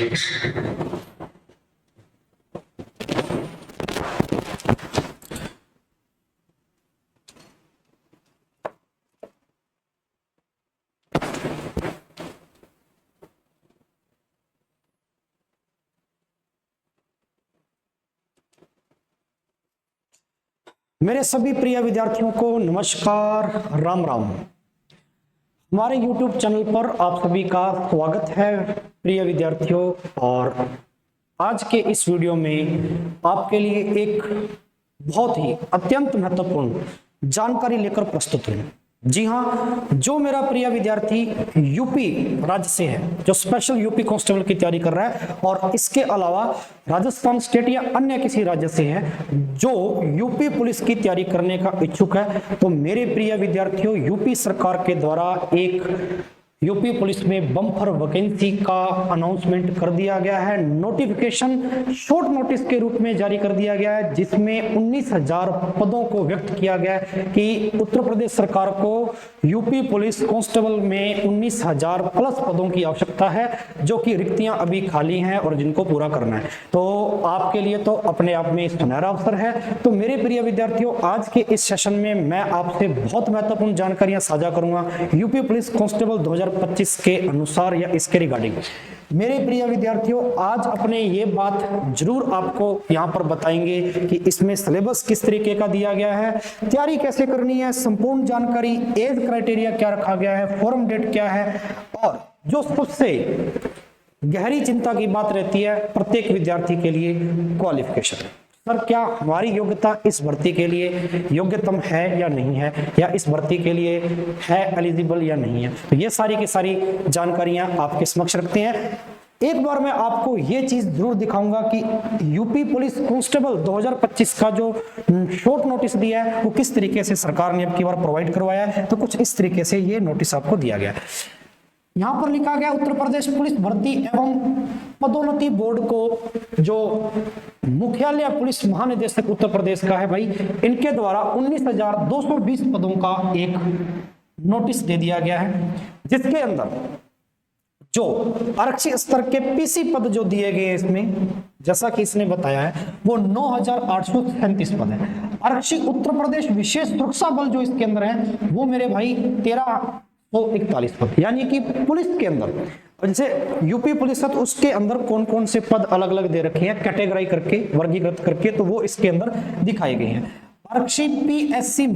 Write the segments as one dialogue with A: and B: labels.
A: मेरे सभी प्रिय विद्यार्थियों को नमस्कार, राम राम। हमारे YouTube चैनल पर आप सभी का स्वागत है प्रिय विद्यार्थियों। और आज के इस वीडियो में आपके लिए एक बहुत ही अत्यंत महत्वपूर्ण जानकारी लेकर प्रस्तुत हूं। जी हाँ, जो मेरा प्रिय विद्यार्थी यूपी राज्य से है, जो स्पेशल यूपी कांस्टेबल की तैयारी कर रहा है, और इसके अलावा राजस्थान स्टेट या अन्य किसी राज्य से है जो यूपी पुलिस की तैयारी करने का इच्छुक है, तो मेरे प्रिय विद्यार्थियों, यूपी सरकार के द्वारा एक यूपी पुलिस में बम्पर वैकेंसी का अनाउंसमेंट कर दिया गया है। नोटिफिकेशन शॉर्ट नोटिस के रूप में जारी कर दिया गया है, जिसमें 19,000 पदों को व्यक्त किया गया है कि उत्तर प्रदेश सरकार को यूपी पुलिस कांस्टेबल में 19,000 प्लस पदों की आवश्यकता है, जो कि रिक्तियां अभी खाली हैं और जिनको पूरा करना है। तो आपके लिए तो अपने आप में सुनहरा अवसर है। तो मेरे प्रिय विद्यार्थियों, आज के इस सेशन में मैं आपसे बहुत महत्वपूर्ण जानकारियां साझा करूंगा यूपी पुलिस कांस्टेबल 2025 के अनुसार या इसके रिगार्डिंग। मेरे प्रिय विद्यार्थियों, आज अपने ये बात जरूर आपको यहाँ पर बताएंगे कि इसमें सिलेबस किस तरीके का दिया गया है, तैयारी कैसे करनी है, संपूर्ण जानकारी, एज क्राइटेरिया क्या रखा गया है, फॉर्म डेट क्या है, और जो सबसे गहरी चिंता की बात रहती है प्रत्येक विद्यार्थी के लिए, क्वालिफिकेशन। सर, क्या हमारी योग्यता इस भर्ती के लिए योग्यतम है या नहीं है, या इस भर्ती के लिए है एलिजिबल या नहीं है। तो ये सारी की सारी जानकारियां आपके समक्ष रखते हैं। एक बार मैं आपको ये चीज जरूर दिखाऊंगा कि यूपी पुलिस कांस्टेबल 2025 का जो शॉर्ट नोटिस दिया है वो किस तरीके से सरकार ने अब की बार प्रोवाइड करवाया है। तो कुछ इस तरीके से ये नोटिस आपको दिया गया है। यहाँ पर लिखा गया, उत्तर प्रदेश पुलिस भर्ती एवं पदोन्नति बोर्ड को, जो मुख्यालय पुलिस महानिदेशक उत्तर प्रदेश का है भाई, इनके द्वारा 19,220 पदों का एक नोटिस दे दिया गया है, जिसके अंदर जो आरक्षी स्तर के पीसी पद जो दिए गए इसमें, जैसा कि इसने बताया है, वो 9,837 पद है। आरक्षी उत्तर प्रदेश विशेष सुरक्षा बल जो इसके अंदर है वो मेरे भाई 1341 पद, यानी कि पुलिस के अंदर जैसे यूपी पुलिस है तो उसके अंदर कौन कौन से पद अलग अलग दे रखे हैं, कैटेगराइज करके, वर्गीकृत करके, तो वो इसके अंदर दिखाए गए हैं। आरक्षी पीएससी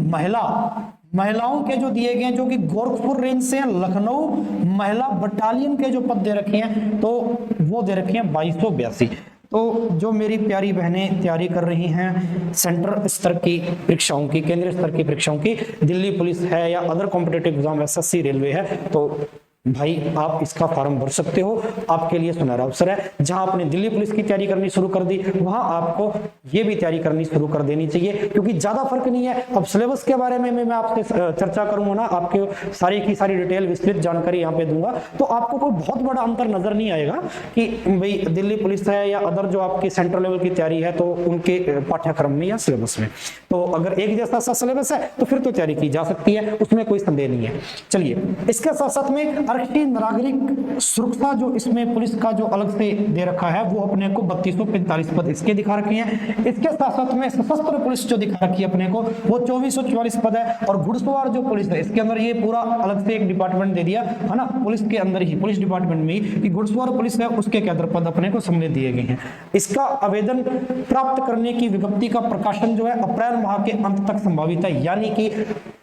A: महिलाओं के जो दिए गए हैं, जो कि गोरखपुर रेंज से लखनऊ महिला बटालियन के जो पद दे रखे हैं, तो वो दे रखे हैं 2282। तो जो मेरी प्यारी बहनें तैयारी कर रही हैं सेंटर स्तर की परीक्षाओं की, केंद्रीय स्तर की परीक्षाओं की, दिल्ली पुलिस है या other competitive exam, SSC, railway है, तो भाई आप इसका फॉर्म भर सकते हो। आपके लिए सुनहरा अवसर है। जहां आपने दिल्ली पुलिस की तैयारी करनी शुरू कर दी, वहां आपको ये भी तैयारी करनी शुरू कर देनी चाहिए, क्योंकि ज्यादा फर्क नहीं है। अब सिलेबस के बारे में मैं आपसे चर्चा करूंगा ना, आपके सारी की सारी डिटेल विस्तृत जानकारी यहाँ पे दूंगा, तो आपको कोई बहुत बड़ा अंतर नजर नहीं आएगा कि भाई दिल्ली पुलिस है या अदर जो आपकी सेंट्रल लेवल की तैयारी है तो उनके पाठ्यक्रम में या सिलेबस में। तो अगर एक जैसा सा सिलेबस है तो फिर तो तैयारी की जा सकती है, उसमें कोई संदेह नहीं है। चलिए, इसके साथ साथ में आरक्षी नागरिक सुरक्षा जो इसमें पुलिस का जो अलग से दे रखा है, वो अपने को 3245 पद इसके दिखा रखे हैं। इसके साथ साथ में सशस्त्र पुलिस जो दिखा रखी है अपने को, वो 2444 पद है। और घुड़सवार जो पुलिस है, इसके अंदर ये पूरा अलग से एक डिपार्टमेंट दे दिया है ना, पुलिस के अंदर ही, पुलिस डिपार्टमेंट में ही कि घुड़सवार पुलिस है, उसके कैडर पद अपने को सम्मिलित दिए गए हैं। इसका आवेदन प्राप्त करने की विज्ञप्ति का प्रकाशन जो है अप्रैल माह के अंत तक संभावित है, यानी कि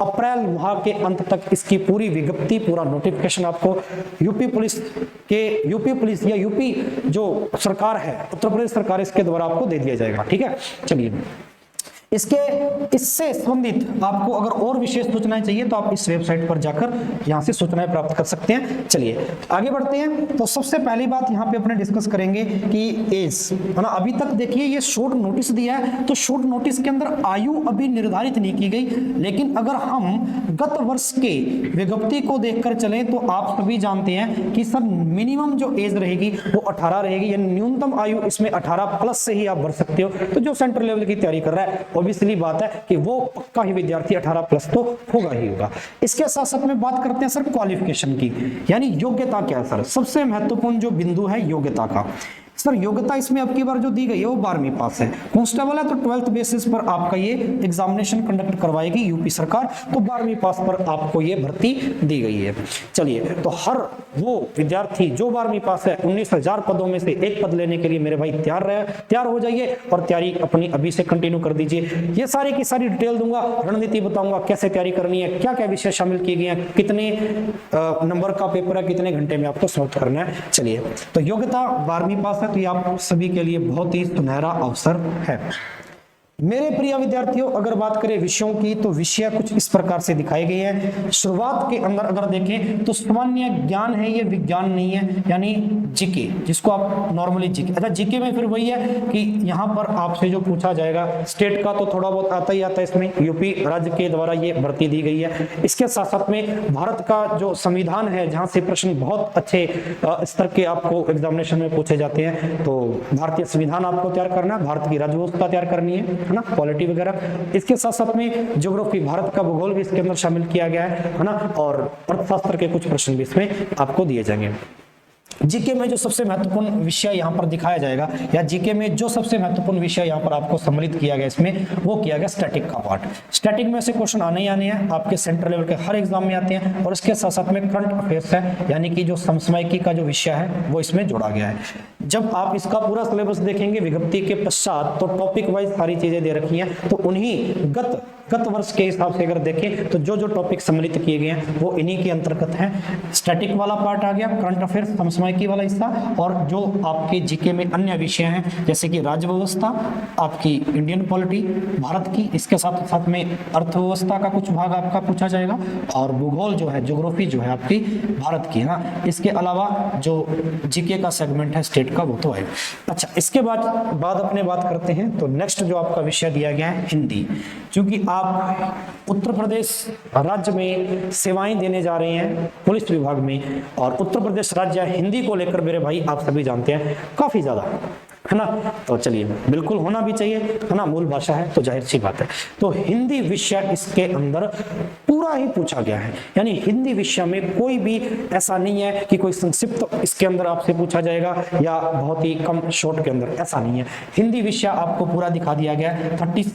A: अप्रैल माह के अंत तक इसकी पूरी विज्ञप्ति, पूरा नोटिफिकेशन आपको यूपी पुलिस या यूपी जो सरकार है, उत्तर प्रदेश सरकार, इसके द्वारा आपको दे दिया जाएगा। ठीक है, चलिए, इससे संबंधित आपको अगर और विशेष सूचनाएं चाहिए तो आप इस वेबसाइट पर जाकर यहां से सूचनाएं प्राप्त कर सकते हैं। चलिए आगे बढ़ते हैं। तो सबसे पहली बात यहां पे अपने डिस्कस करेंगे कि एज, है ना। अभी तक देखिए ये शॉर्ट नोटिस दिया है, तो शॉर्ट नोटिस के अंदर आयु अभी निर्धारित नहीं की गई, लेकिन अगर हम गत वर्ष के विज्ञप्ति को देखकर चलें तो आप सभी जानते हैं कि सर मिनिमम जो एज रहेगी वो 18 रहेगी, यानी न्यूनतम आयु इसमें 18 प्लस से ही आप भर सकते हो। तो जो सेंट्रल लेवल की तैयारी कर रहा है ऑब्वियसली बात है कि वो पक्का ही विद्यार्थी 18 प्लस तो होगा ही होगा। इसके साथ साथ में बात करते हैं सर क्वालिफिकेशन की, यानी योग्यता क्या है सर। सबसे महत्वपूर्ण जो बिंदु है योग्यता का। सर योग्यता इसमें अब की बार जो दी गई है वो 12वीं पास है। कांस्टेबल है तो 12th बेसिस पर आपका ये एग्जामिनेशन कंडक्ट करवाएगी यूपी सरकार, तो 12वीं पास पर आपको ये भर्ती दी गई है। चलिए, तो हर वो विद्यार्थी जो 12वीं पास है 19,000 पदों में से एक पद लेने के लिए मेरे भाई तैयार हो जाइए और तैयारी अपनी अभी से कंटिन्यू कर दीजिए। ये सारी की सारी डिटेल दूंगा, रणनीति बताऊंगा कैसे तैयारी करनी है, क्या क्या विषय शामिल किए गए हैं, कितने नंबर का पेपर है, कितने घंटे में आपको सॉल्व करना है। चलिए, तो योग्यता 12वीं पास है, तो ये आप सभी के लिए बहुत ही सुनहरा अवसर है। मेरे प्रिय विद्यार्थियों, अगर बात करें विषयों की तो विषय कुछ इस प्रकार से दिखाए गए हैं। शुरुआत के अंदर अगर देखें तो सामान्य ज्ञान है, ये विज्ञान नहीं है, यानी जीके, जिसको आप नॉर्मली जीके। अच्छा, जीके में फिर वही है कि यहाँ पर आपसे जो पूछा जाएगा स्टेट का तो थोड़ा बहुत आता ही आता है, इसमें यूपी राज्य के द्वारा ये भर्ती दी गई है। इसके साथ साथ में भारत का जो संविधान है, जहाँ से प्रश्न बहुत अच्छे स्तर के आपको एग्जामिनेशन में पूछे जाते हैं, तो भारतीय संविधान आपको तैयार करना है, भारत की राज्य व्यवस्था तैयार करनी है ना, पॉलिटी वगैरह। इसके साथ साथ में ज्योग्राफी, भारत का भूगोल भी इसके अंदर शामिल किया गया है ना, और अर्थशास्त्र के कुछ प्रश्न भी इसमें आपको दिए जाएंगे। जीके में जो सबसे महत्वपूर्ण विषय यहाँ पर दिखाया जाएगा, या जीके में जो सबसे महत्वपूर्ण विषय यहाँ पर आपको सम्मिलित किया गया इसमें, वो किया गया स्टैटिक का पार्ट। स्टैटिक में से क्वेश्चन आने ही आने हैं, आपके सेंट्रल लेवल के हर एग्जाम में आते हैं, और इसके साथ साथ में करंट अफेयर्स है, यानी कि जो समसामयिकी का जो विषय है वो इसमें जोड़ा गया है। जब आप इसका पूरा सिलेबस देखेंगे विज्ञप्ति के पश्चात, तो टॉपिक वाइज सारी चीजें दे रखी हैं, तो उन्हीं गत वर्ष के हिसाब से अगर देखें तो जो जो टॉपिक सम्मिलित किए गए हैं वो इन्हीं के अंतर्गत हैं। स्टैटिक वाला पार्ट आ गया, करंट अफेयर्स समसामयिकी वाला हिस्सा, और जो आपके जीके में अन्य विषय हैं जैसे कि राज्य व्यवस्था, आपकी इंडियन पॉलिटी भारत की, इसके साथ साथ में अर्थव्यवस्था का कुछ भाग आपका पूछा जाएगा, और भूगोल जो है, ज्योग्राफी जो है आपकी भारत की ना, इसके अलावा जो जीके का सेगमेंट है स्टेट का वो तो है। अच्छा, इसके बाद अपने बात करते हैं तो नेक्स्ट जो आपका विषय दिया गया है हिंदी, क्योंकि आप उत्तर प्रदेश राज्य में सेवाएं देने जा रहे हैं पुलिस विभाग में, और उत्तर प्रदेश राज्य हिंदी को लेकर मेरे भाई आप सभी जानते हैं काफी ज्यादा है ना, तो चलिए बिल्कुल होना भी चाहिए है ना, मूल भाषा है तो जाहिर सी बात है। तो हिंदी विषय इसके अंदर पूरा ही पूछा गया है, यानी हिंदी विषय में कोई भी ऐसा नहीं है कि कोई संक्षिप्त इसके अंदर आपसे पूछा जाएगा या बहुत ही कम शॉर्ट के अंदर, ऐसा नहीं है। हिंदी विषय आपको पूरा दिखा दिया गया है। 37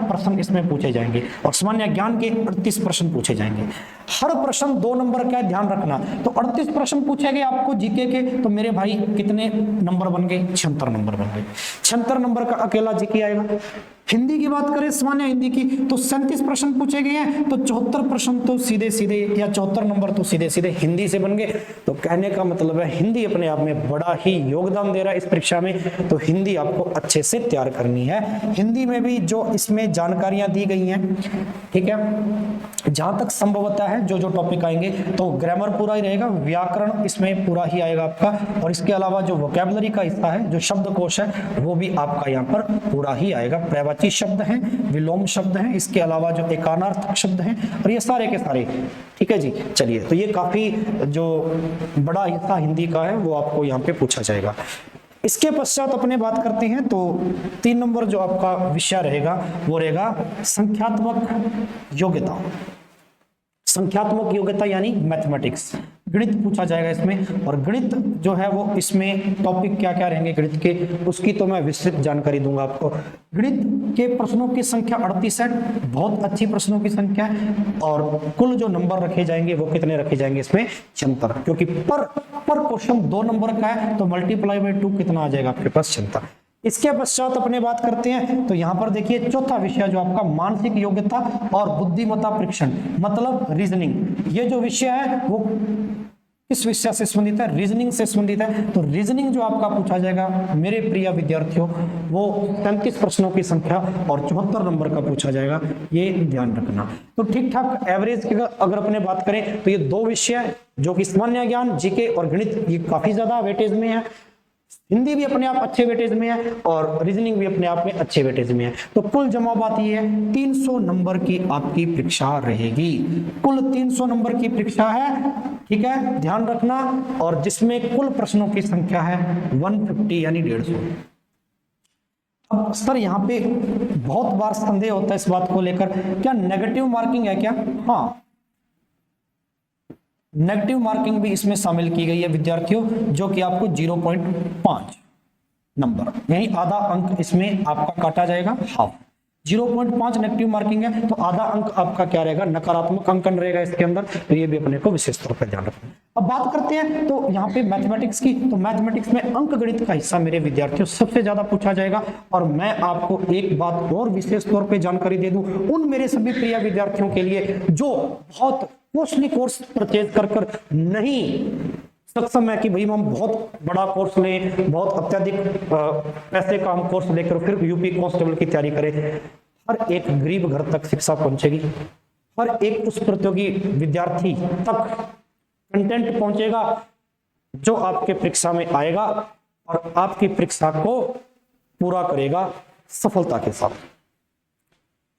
A: प्रश्न इसमें पूछे जाएंगे, और सामान्य ज्ञान के 38 प्रश्न पूछे जाएंगे। हर प्रश्न 2 नंबर का ध्यान रखना, तो 38 प्रश्न पूछे गए आपको जीके के, तो मेरे भाई कितने नंबर बन गए? 76 नंबर बन गए। 76 नंबर का अकेला जीके आएगा। हिंदी की बात करें, सामान्य हिंदी की, तो 37 प्रश्न पूछे गए हैं, तो 74 प्रश्न तो सीधे सीधे, या 74 नंबर तो सीधे सीधे हिंदी से बन गए। तो कहने का मतलब है हिंदी अपने आप में बड़ा ही योगदान दे रहा है इस परीक्षा में, तो हिंदी आपको अच्छे से तैयार करनी है। हिंदी में भी जो इसमें जानकारियां दी गई हैं, ठीक है, जहां तक संभवतः है जो जो टॉपिक आएंगे, तो ग्रामर पूरा ही रहेगा, व्याकरण इसमें पूरा ही आएगा आपका, और इसके अलावा जो वोकैबुलरी का हिस्सा है, जो शब्दकोश है, वो भी आपका यहाँ पर पूरा ही आएगा। प्रवाची शब्द हैं, विलोम शब्द हैं, इसके अलावा जो एकानार्थक शब्द हैं, और ये सारे के सारे, ठीक है जी। चलिए, तो ये काफी जो बड़ा हिस्सा हिंदी का है वो आपको यहाँ पे पूछा जाएगा। इसके पश्चात अपने बात करते हैं तो 3 नंबर जो आपका विषय रहेगा वो रहेगा संख्यात्मक योग्यता। संख्यात्मक योग्यता यानी मैथमेटिक्स, गणित पूछा जाएगा इसमें, और गणित जो है वो इसमें टॉपिक क्या क्या रहेंगे गणित के, उसकी तो मैं विस्तृत जानकारी दूंगा आपको। गणित के प्रश्नों की संख्या 38 है, बहुत अच्छी प्रश्नों की संख्या है, और कुल जो नंबर रखे जाएंगे वो कितने रखे जाएंगे इसमें? 76, क्योंकि पर क्वेश्चन 2 नंबर का है, तो मल्टीप्लाई बाय 2 कितना आ जाएगा आपके पास? 76। इसके पश्चात अपने बात करते हैं तो यहाँ पर देखिए चौथा विषय जो आपका मानसिक योग्यता और बुद्धिमत्ता परीक्षण, मतलब रीजनिंग। ये जो विषय है वो किस विषय से संबंधित है? रीजनिंग से संबंधित है। तो रीजनिंग जो आपका पूछा जाएगा मेरे प्रिय विद्यार्थियों, वो 33 प्रश्नों की संख्या और 74 नंबर का पूछा जाएगा, ये ध्यान रखना। तो ठीक ठाक एवरेज की अगर अपने बात करें तो ये 2 विषय जो कि सामान्य ज्ञान जीके और गणित, ये काफी ज्यादा वेटेज में है। हिंदी भी अपने आप अच्छे वेटेज में है, और रीजनिंग भी अपने आप में अच्छे वेटेज में है। तो कुल जमा बात ये है 300 नंबर की आपकी परीक्षा रहेगी, कुल 300 नंबर की परीक्षा है, ठीक है, ध्यान रखना। और जिसमें कुल प्रश्नों की संख्या है 150 यानी 150। अब सर यहाँ पे बहुत बार संदेह होता है इस बात को लेकर, क्या नेगेटिव मार्किंग है क्या? हाँ, नेगेटिव मार्किंग भी इसमें शामिल की गई है विद्यार्थियों, जो कि आपको 0.5 नंबर यानी आधा अंक इसमें आपका काटा जाएगा, हाफ। 0.5 नेगेटिव मार्किंग है तो आधा अंक आपका क्या रहेगा, नकारात्मक अंकन रहेगा इसके अंदर। तो ये भी अपने को विशेष तौर पर ध्यान रखना। अब बात करते हैं तो यहाँ पे मैथमेटिक्स की, तो मैथमेटिक्स में अंक गणित का हिस्सा मेरे विद्यार्थियों सबसे ज्यादा पूछा जाएगा। और मैं आपको एक बात और विशेष तौर पे जानकारी दे दूं उन मेरे सभी प्रिय विद्यार्थियों के लिए जो बहुत कॉस्टली कोर्स परचेज कर नहीं सक्षम है कि भाई हम बहुत बड़ा कोर्स लें, बहुत अत्यधिक पैसे का हम कोर्स लेकर फिर यूपी कांस्टेबल की तैयारी करें। हर एक गरीब घर तक शिक्षा पहुंचेगी, हर एक उस प्रतियोगी विद्यार्थी तक कंटेंट पहुंचेगा जो आपके परीक्षा में आएगा और आपकी परीक्षा को पूरा करेगा सफलता के साथ।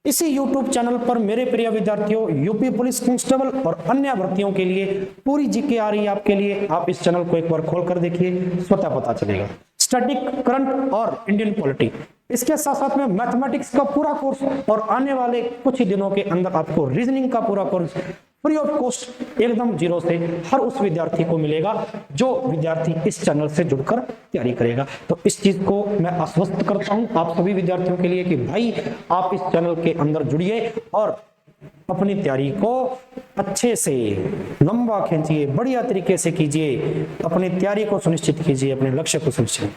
A: इसी YouTube चैनल पर मेरे प्रिय विद्यार्थियों यूपी पुलिस कांस्टेबल और अन्य भर्तियों के लिए पूरी जीके आ रही है आपके लिए। आप इस चैनल को एक बार खोल कर देखिए, स्वतः पता चलेगा। स्टैटिक, करंट और इंडियन पॉलिटी, इसके साथ साथ में मैथमेटिक्स का पूरा कोर्स और आने वाले कुछ ही दिनों के अंदर आपको रीजनिंग का पूरा कोर्स फ्री ऑफ कॉस्ट एकदम जीरो से हर उस विद्यार्थी को मिलेगा जो विद्यार्थी इस चैनल से जुड़कर तैयारी करेगा। तो इस चीज को मैं आश्वस्त करता हूं आप सभी विद्यार्थियों के लिए कि भाई आप इस चैनल के अंदर जुड़िए और अपनी तैयारी को अच्छे से लंबा खींचिए, बढ़िया तरीके से कीजिए, अपनी तैयारी को सुनिश्चित कीजिए, अपने लक्ष्य को सुनिश्चित।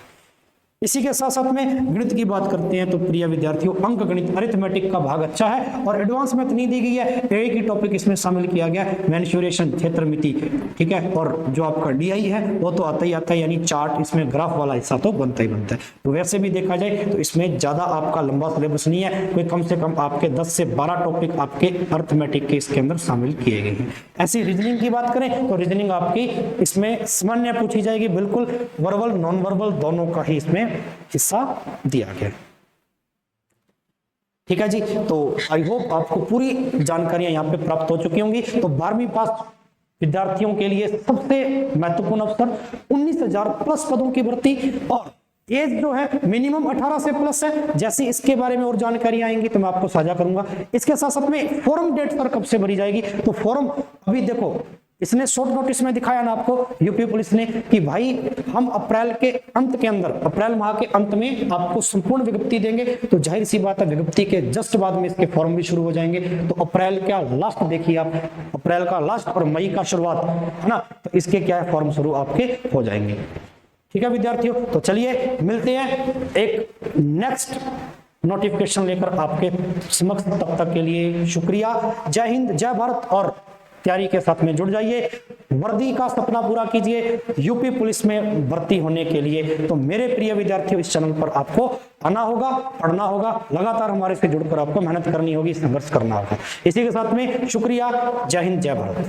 A: इसी के साथ साथ में गणित की बात करते हैं तो प्रिय विद्यार्थियों अंक गणित अरिथमेटिक का भाग अच्छा है और एडवांस मैथ नहीं दी गई है। एक ही टॉपिक इसमें शामिल किया गया है, मेंसुरेशन, क्षेत्रमिति, ठीक है। और जो आपका डीआई है वो तो आता ही आता है, यानी चार्ट, इसमें ग्राफ वाला हिस्सा तो बनता ही बनता है। तो वैसे भी देखा जाए तो इसमें ज्यादा आपका लंबा सिलेबस नहीं है, कोई कम से कम आपके 10 से 12 टॉपिक आपके अरिथमेटिक के इसके अंदर शामिल किए गए हैं। ऐसी रीजनिंग की बात करें तो रीजनिंग आपकी इसमें सामान्य पूछी जाएगी, बिल्कुल वर्बल नॉन वर्बल दोनों का ही इसमें हिस्सा दिया गया। ठीक है जी, तो आई होप आपको पूरी जानकारियां यहां पे प्राप्त हो चुकी होंगी। तो 12वीं पास विद्यार्थियों के लिए सबसे महत्वपूर्ण अवसर 19,000 प्लस पदों की भर्ती और एज जो है मिनिमम 18 से प्लस है। जैसे इसके बारे में और जानकारी आएंगी तो मैं आपको साझा करूंगा। इसके साथ साथ में फॉर्म डेट पर कब से भरी जाएगी, तो फॉर्म अभी देखो इसने शॉर्ट नोटिस में दिखाया ना आपको यूपी पुलिस ने कि भाई हम अप्रैल के अंत के अंदर, अप्रैल माह के अंत में आपको संपूर्ण विज्ञप्ति देंगे। तो जाहिर सी बात है विज्ञप्ति के जस्ट बाद में इसके फॉर्म भी शुरू हो जाएंगे। तो अप्रैल का लास्ट देखिए आप, अप्रैल का लास्ट और मई का शुरुआत है ना, तो इसके क्या है फॉर्म शुरू आपके हो जाएंगे। ठीक है विद्यार्थियों, तो चलिए मिलते हैं एक नेक्स्ट नोटिफिकेशन लेकर आपके समक्ष। तब तक के लिए शुक्रिया। जय हिंद, जय भारत और तैयारी के साथ में जुड़ जाइए। वर्दी का सपना पूरा कीजिए यूपी पुलिस में भर्ती होने के लिए। तो मेरे प्रिय विद्यार्थियों इस चैनल पर आपको आना होगा, पढ़ना होगा, लगातार हमारे से जुड़कर आपको मेहनत करनी होगी, संघर्ष करना होगा। इसी के साथ में शुक्रिया। जय हिंद, जय भारत।